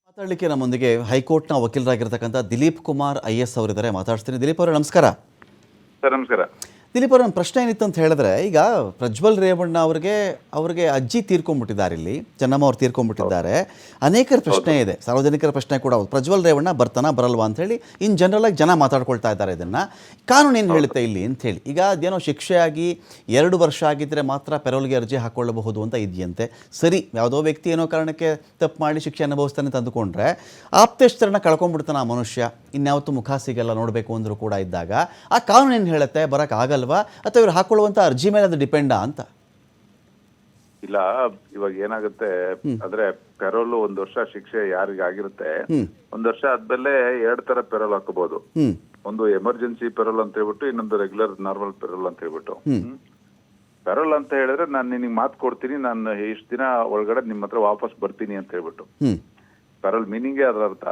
ಮಾತಾಡಲಿಕ್ಕೆ ನಮ್ಮೊಂದಿಗೆ ಹೈಕೋರ್ಟ್ನ ವಕೀಲರಾಗಿರ್ತಕ್ಕಂಥ ದಿಲೀಪ್ ಕುಮಾರ್ ಐಎಸ್ ಅವರಿದ್ದಾರೆ. ಮಾತಾಡ್ತೀನಿ. ದಿಲೀಪ್ ಅವರೇ ನಮಸ್ಕಾರ. ಸರ್ ನಮಸ್ಕಾರ. ದಿಲೀಪ್ ಅವರ ಪ್ರಶ್ನೆ ಏನಿತ್ತು ಅಂತ ಹೇಳಿದ್ರೆ, ಈಗ ಪ್ರಜ್ವಲ್ ರೇವಣ್ಣ ಅವ್ರಿಗೆ ಅಜ್ಜಿ ತೀರ್ಕೊಂಡ್ಬಿಟ್ಟಿದ್ದಾರೆ, ಇಲ್ಲಿ ಚೆನ್ನಮ್ಮ ಅವ್ರು ತೀರ್ಕೊಂಡ್ಬಿಟ್ಟಿದ್ದಾರೆ. ಅನೇಕರ ಪ್ರಶ್ನೆ ಇದೆ, ಸಾರ್ವಜನಿಕರ ಪ್ರಶ್ನೆ ಕೂಡ ಹೌದು, ಪ್ರಜ್ವಲ್ ರೇವಣ್ಣ ಬರ್ತಾನಾ ಬರಲ್ವಾ ಅಂತ ಹೇಳಿ ಇನ್ ಜನರಲ್ ಆಗಿ ಜನ ಮಾತಾಡ್ಕೊಳ್ತಾ ಇದ್ದಾರೆ. ಇದನ್ನು ಕಾನೂನು ಏನು ಹೇಳುತ್ತೆ ಇಲ್ಲಿ ಅಂತ ಹೇಳಿ. ಈಗ ಅದೇನೋ ಶಿಕ್ಷೆಯಾಗಿ 2 ವರ್ಷ ಆಗಿದ್ದರೆ ಮಾತ್ರ ಪೆರೋಲ್ಗೆ ಅರ್ಜಿ ಹಾಕ್ಕೊಳ್ಳಬಹುದು ಅಂತ ಇದೆಯಂತೆ. ಸರಿ, ಯಾವುದೋ ವ್ಯಕ್ತಿ ಏನೋ ಕಾರಣಕ್ಕೆ ತಪ್ಪು ಮಾಡಿ ಶಿಕ್ಷೆ ಅನುಭವಿಸ್ತಾನೆ ಅಂತ ಅಂದುಕೊಂಡ್ರೆ ಆಪ್ತೇಷ್ಟರನ್ನ ಕಳ್ಕೊಂಡ್ಬಿಡ್ತಾನೆ ಆ ಮನುಷ್ಯ, ಇನ್ಯಾವತ್ತೂ ಮುಖ ಸಿಗಲ್ಲ ನೋಡಬೇಕು ಅಂದರೂ ಕೂಡ ಇದ್ದಾಗ ಆ ಕಾನೂನು ಏನು ಹೇಳುತ್ತೆ? ಬರೋಕ್ಕಾಗಲ್ವಾ ಅಥವಾ ಇವ್ರು ಹಾಕೊಳ್ಳುವಂಥ ಅರ್ಜಿ ಮೇಲೆ ಅದು ಡಿಪೆಂಡಾ ಅಂತ? ಇಲ್ಲ, ಇವಾಗ ಏನಾಗುತ್ತೆ ಅಂದ್ರೆ ಪೆರೋಲ್ 1 ವರ್ಷ ಶಿಕ್ಷೆ ಯಾರಿಗೆ ಆಗಿರುತ್ತೆ, 1 ವರ್ಷ ಆದ್ಮೇಲೆ 2 ತರ ಪೆರೋಲ್ ಹಾಕಬಹುದು. ಒಂದು ಎಮರ್ಜೆನ್ಸಿ ಪೆರೋಲ್ ಅಂತ ಹೇಳ್ಬಿಟ್ಟು, ಇನ್ನೊಂದು ರೆಗ್ಯುಲರ್ ನಾರ್ಮಲ್ ಪೆರೋಲ್ ಅಂತ ಹೇಳ್ಬಿಟ್ಟು. ಪೆರೋಲ್ ಅಂತ ಹೇಳಿದ್ರೆ ನಾನು ನಿನಗೆ ಮಾತು ಕೊಡ್ತೀನಿ, ನಾನು ಇಷ್ಟು ದಿನ ಒಳಗಡೆ ನಿಮ್ಮ ಹತ್ರ ವಾಪಸ್ ಬರ್ತೀನಿ ಅಂತ ಹೇಳ್ಬಿಟ್ಟು. ಪೆರೋಲ್ ಮೀನಿಂಗೇ ಅದರ ಅರ್ಥ.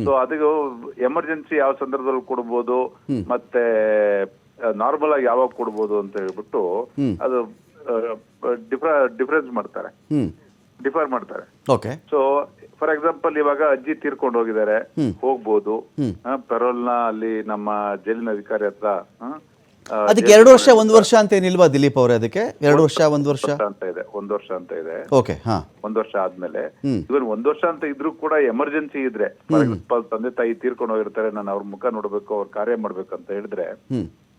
ಸೊ ಅದು ಎಮರ್ಜೆನ್ಸಿ ಯಾವ ಸಂದರ್ಭದಲ್ಲಿ ಕೊಡ್ಬೋದು, ಮತ್ತೆ ನಾರ್ಮಲ್ ಆಗಿ ಯಾವಾಗ ಕೊಡ್ಬೋದು ಅಂತ ಹೇಳ್ಬಿಟ್ಟು ಅದು ಡಿಫರ್ ಮಾಡ್ತಾರೆ. ಸೊ ಫಾರ್ ಎಕ್ಸಾಂಪಲ್, ಇವಾಗ ಅಜ್ಜಿ ತೀರ್ಕೊಂಡು ಹೋಗಿದ್ದಾರೆ, ಹೋಗ್ಬೋದು. ಪೆರೋಲ್ ನ ಅಲ್ಲಿ ನಮ್ಮ ಜೈಲಿನ ಅಧಿಕಾರಿ ಹತ್ರ ಅದಕ್ಕೆ 2 ವರ್ಷ 1 ವರ್ಷ ಅಂತ ಏನಿಲ್ವಾ ದಿಲೀಪ್ ಅವರೇ? ಅದಕ್ಕೆ 2 ವರ್ಷ 1 ವರ್ಷ ಅಂತ ಇದೆ, 1 ವರ್ಷ ಅಂತ ಇದೆ. ಓಕೆ, 1 ವರ್ಷ ಆದ್ಮೇಲೆ ಇವನ್ 1 ವರ್ಷ ಅಂತ ಇದ್ರೂ ಕೂಡ ಎಮರ್ಜೆನ್ಸಿ ಇದ್ರೆ, ಫಾರ್ ಎಕ್ಸಾಂಪಲ್ ತಂದೆ ತಾಯಿ ತೀರ್ಕೊಂಡು ಹೋಗಿರ್ತಾರೆ, ನಾನು ಅವ್ರ ಮುಖ ನೋಡ್ಬೇಕು, ಅವ್ರ ಕಾರ್ಯ ಮಾಡ್ಬೇಕು ಅಂತ ಹೇಳಿದ್ರೆ,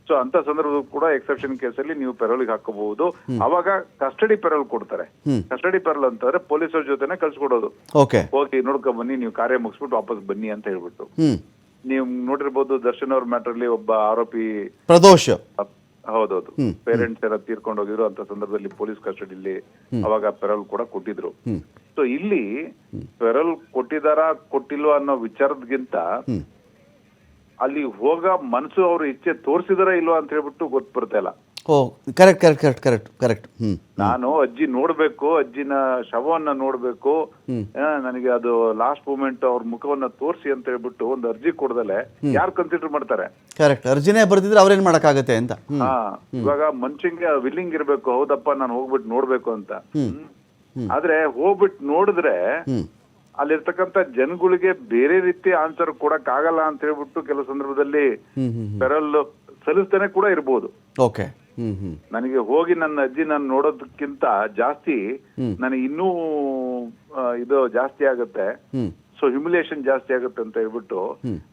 ಸೊ ಅಂತ ಸಂದರ್ಭದಲ್ಲೂ ಕೂಡ ಎಕ್ಸೆಪ್ಷನ್ ಕೇಸಲ್ಲಿ ನೀವು ಪೆರೋಲ್ಗೆ ಹಾಕಬಹುದು. ಅವಾಗ ಕಸ್ಟಡಿ ಪೆರೋಲ್ ಕೊಡ್ತಾರೆ. ಕಸ್ಟಡಿ ಪೆರೋಲ್ ಅಂತಂದ್ರೆ ಪೊಲೀಸರ ಜೊತೆನೆ ಕಳ್ಸಿಕೊಡೋದು, ಹೋಗಿ ನೋಡ್ಕೊಂಡ್ ಬನ್ನಿ, ನೀವು ಕಾರ್ಯ ಮುಗಿಸ್ಬಿಟ್ಟು ವಾಪಸ್ ಬನ್ನಿ ಅಂತ ಹೇಳ್ಬಿಟ್ಟು. ನೀವು ನೋಡಿರ್ಬೋದು, ದರ್ಶನ್ ಅವ್ರ ಮ್ಯಾಟರ್ ಅಲ್ಲಿ ಒಬ್ಬ ಆರೋಪಿ ಪ್ರದೋಷ್, ಹೌದೌದು, ಪೇರೆಂಟ್ಸ್ ಎಲ್ಲ ತೀರ್ಕೊಂಡು ಹೋಗಿದ್ರು, ಅಂತ ಸಂದರ್ಭದಲ್ಲಿ ಪೊಲೀಸ್ ಕಸ್ಟಡಿಲಿ ಅವಾಗ ಪೆರೋಲ್ ಕೂಡ ಕೊಟ್ಟಿದ್ರು. ಸೊ ಇಲ್ಲಿ ಪೆರೋಲ್ ಕೊಟ್ಟಿದಾರಾ ಕೊಟ್ಟಿಲ್ವಾ ಅನ್ನೋ ವಿಚಾರದ್ಗಿಂತ ಅಲ್ಲಿ ಹೋಗ ಮನಸ್ಸು ಅವ್ರ ಇಚ್ಛೆ ತೋರಿಸಿದಾರ ಇಲ್ವಾ ಅಂತ ಹೇಳ್ಬಿಟ್ಟು ಗೊತ್ತು ಬರ್ತಾ ಇಲ್ಲ. ಕರೆಕ್ಟ್. ನಾನು ಅಜ್ಜಿ ನೋಡ್ಬೇಕು, ಅಜ್ಜಿನ ಶವವನ್ನ ನೋಡ್ಬೇಕು, ನನಗೆ ಅದು ಲಾಸ್ಟ್ ಮೂಮೆಂಟ್ ಅವ್ರ ಮುಖವನ್ನ ತೋರಿಸಿ ಅಂತ ಹೇಳ್ಬಿಟ್ಟು ಒಂದು ಅರ್ಜಿ ಕೊಡದಲೆ ಯಾರು ಕನ್ಸಿಡರ್ ಮಾಡ್ತಾರೆ? ಕರೆಕ್ಟ್, ಅರ್ಜಿನೇ ಬರ್ದಿದ್ರೆ ಅವ್ರೇನ್ ಮಾಡಕ್ಕಾಗತ್ತೆ ಅಂತ. ಇವಾಗ ಮನುಷ್ಯಂಗೆ ವಿಲ್ಲಿಂಗ್ ಇರ್ಬೇಕು, ಹೌದಪ್ಪ ನಾನು ಹೋಗ್ಬಿಟ್ಟು ನೋಡ್ಬೇಕು ಅಂತ. ಆದ್ರೆ ಹೋಗ್ಬಿಟ್ಟು ನೋಡಿದ್ರೆ ಅಲ್ಲಿರ್ತಕ್ಕಂಥ ಜನಗಳಿಗೆ ಬೇರೆ ರೀತಿ ಆನ್ಸರ್ ಕೊಡಕ್ ಆಗಲ್ಲ ಅಂತ ಹೇಳ್ಬಿಟ್ಟು ಕೆಲವು ಸಂದರ್ಭದಲ್ಲಿ ಪೆರೋಲ್ ಸಲ್ಲಿಸ್ತಾನೆ ಕೂಡ ಇರ್ಬೋದು. ನನಗೆ ಹೋಗಿ ನನ್ನ ಅಜ್ಜಿ ನಾನು ನೋಡೋದಕ್ಕಿಂತ ಜಾಸ್ತಿ ನನಗೆ ಇನ್ನೂ ಇದು ಜಾಸ್ತಿ ಆಗುತ್ತೆ, ಸೊ ಹ್ಯುಮಿಲಿಯೇಷನ್ ಜಾಸ್ತಿ ಆಗುತ್ತೆ ಅಂತ ಹೇಳ್ಬಿಟ್ಟು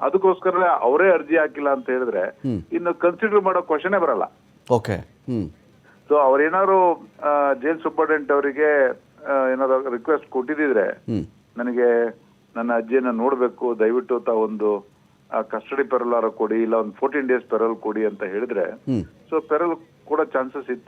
ಅದಕ್ಕೋಸ್ಕರ ಅವರೇ ಅರ್ಜಿ ಹಾಕಿಲ್ಲ ಅಂತ ಹೇಳಿದ್ರೆ ಇನ್ನು ಕನ್ಸಿಡರ್ ಮಾಡೋ ಕ್ವಶನೇ ಬರಲ್ಲ. ಸೊ ಅವ್ರೇನಾದ್ರು ಜೈಲ್ ಸೂಪರ್ಡೆಂಟ್ ಅವರಿಗೆ ಏನಾದ್ರು ರಿಕ್ವೆಸ್ಟ್ ಕೊಟ್ಟಿದ್ರೆ, ನನಗೆ ನನ್ನ ಅಜ್ಜಿಯನ್ನ ನೋಡ್ಬೇಕು, ದಯವಿಟ್ಟು ಒಂದು ಕಸ್ಟಡಿ ಪೆರೋಲ್ ಕೊಡಿ, ಇಲ್ಲ ಒಂದು 14 days ಪೆರೋಲ್ ಕೊಡಿ ಅಂತ ಹೇಳಿದ್ರೆ, ಸೊ ಪೆರೋಲ್ ಕೂಡ ಚಾನ್ಸಸ್ ಇತ್ತು.